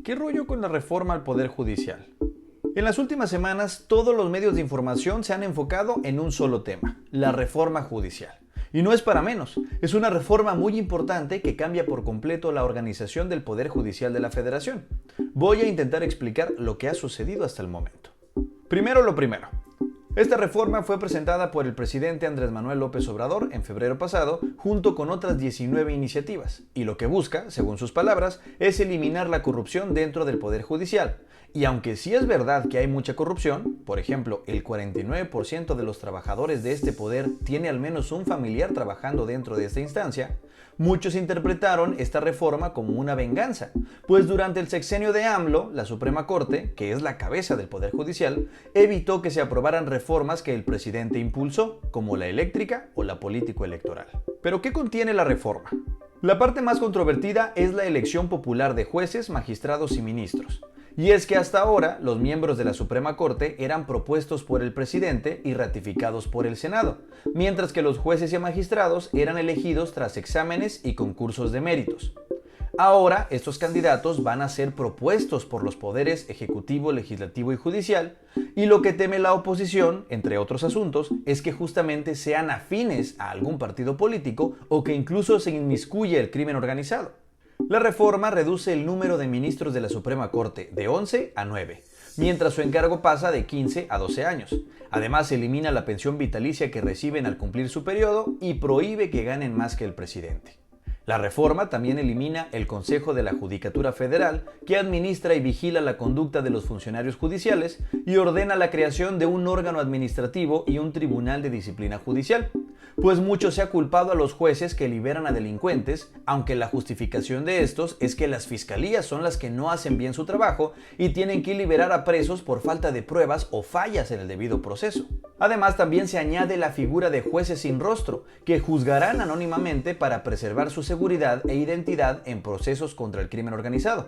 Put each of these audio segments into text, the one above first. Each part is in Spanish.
¿Qué rollo con la reforma al Poder Judicial? En las últimas semanas, todos los medios de información se han enfocado en un solo tema, la reforma judicial. Y no es para menos, es una reforma muy importante que cambia por completo la organización del Poder Judicial de la Federación. Voy a intentar explicar lo que ha sucedido hasta el momento. Primero lo primero. Esta reforma fue presentada por el presidente Andrés Manuel López Obrador en febrero pasado, junto con otras 19 iniciativas, y lo que busca, según sus palabras, es eliminar la corrupción dentro del Poder Judicial. Y aunque sí es verdad que hay mucha corrupción, por ejemplo, el 49% de los trabajadores de este poder tiene al menos un familiar trabajando dentro de esta instancia, muchos interpretaron esta reforma como una venganza, pues durante el sexenio de AMLO, la Suprema Corte, que es la cabeza del Poder Judicial, evitó que se aprobaran reformas que el presidente impulsó, como la eléctrica o la político-electoral. ¿Pero qué contiene la reforma? La parte más controvertida es la elección popular de jueces, magistrados y ministros. Y es que hasta ahora los miembros de la Suprema Corte eran propuestos por el presidente y ratificados por el Senado, mientras que los jueces y magistrados eran elegidos tras exámenes y concursos de méritos. Ahora estos candidatos van a ser propuestos por los poderes ejecutivo, legislativo y judicial, y lo que teme la oposición, entre otros asuntos, es que justamente sean afines a algún partido político o que incluso se inmiscuya el crimen organizado. La reforma reduce el número de ministros de la Suprema Corte de 11 a 9, mientras su encargo pasa de 15 a 12 años. Además, elimina la pensión vitalicia que reciben al cumplir su periodo y prohíbe que ganen más que el presidente. La reforma también elimina el Consejo de la Judicatura Federal, que administra y vigila la conducta de los funcionarios judiciales y ordena la creación de un órgano administrativo y un tribunal de disciplina judicial, pues mucho se ha culpado a los jueces que liberan a delincuentes, aunque la justificación de estos es que las fiscalías son las que no hacen bien su trabajo y tienen que liberar a presos por falta de pruebas o fallas en el debido proceso. Además, también se añade la figura de jueces sin rostro, que juzgarán anónimamente para preservar su seguridad e identidad en procesos contra el crimen organizado.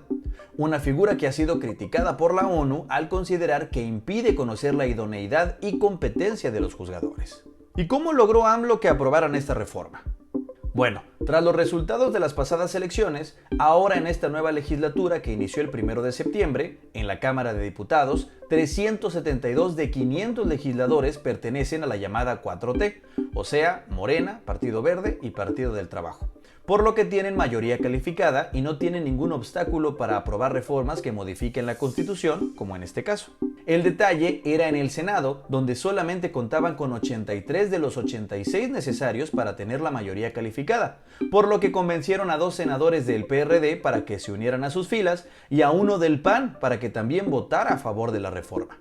Una figura que ha sido criticada por la ONU al considerar que impide conocer la idoneidad y competencia de los juzgadores. ¿Y cómo logró AMLO que aprobaran esta reforma? Bueno, tras los resultados de las pasadas elecciones, ahora en esta nueva legislatura que inició el 1 de septiembre, en la Cámara de Diputados, 372 de 500 legisladores pertenecen a la llamada 4T, o sea, Morena, Partido Verde y Partido del Trabajo, por lo que tienen mayoría calificada y no tienen ningún obstáculo para aprobar reformas que modifiquen la Constitución, como en este caso. El detalle era en el Senado, donde solamente contaban con 83 de los 86 necesarios para tener la mayoría calificada, por lo que convencieron a 2 senadores del PRD para que se unieran a sus filas y a uno del PAN para que también votara a favor de la reforma.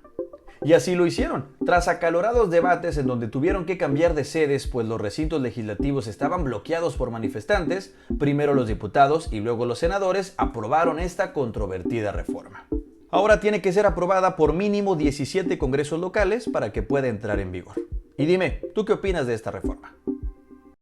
Y así lo hicieron, tras acalorados debates en donde tuvieron que cambiar de sedes pues los recintos legislativos estaban bloqueados por manifestantes. Primero los diputados y luego los senadores aprobaron esta controvertida reforma. Ahora tiene que ser aprobada por mínimo 17 congresos locales para que pueda entrar en vigor. Y dime, ¿tú qué opinas de esta reforma?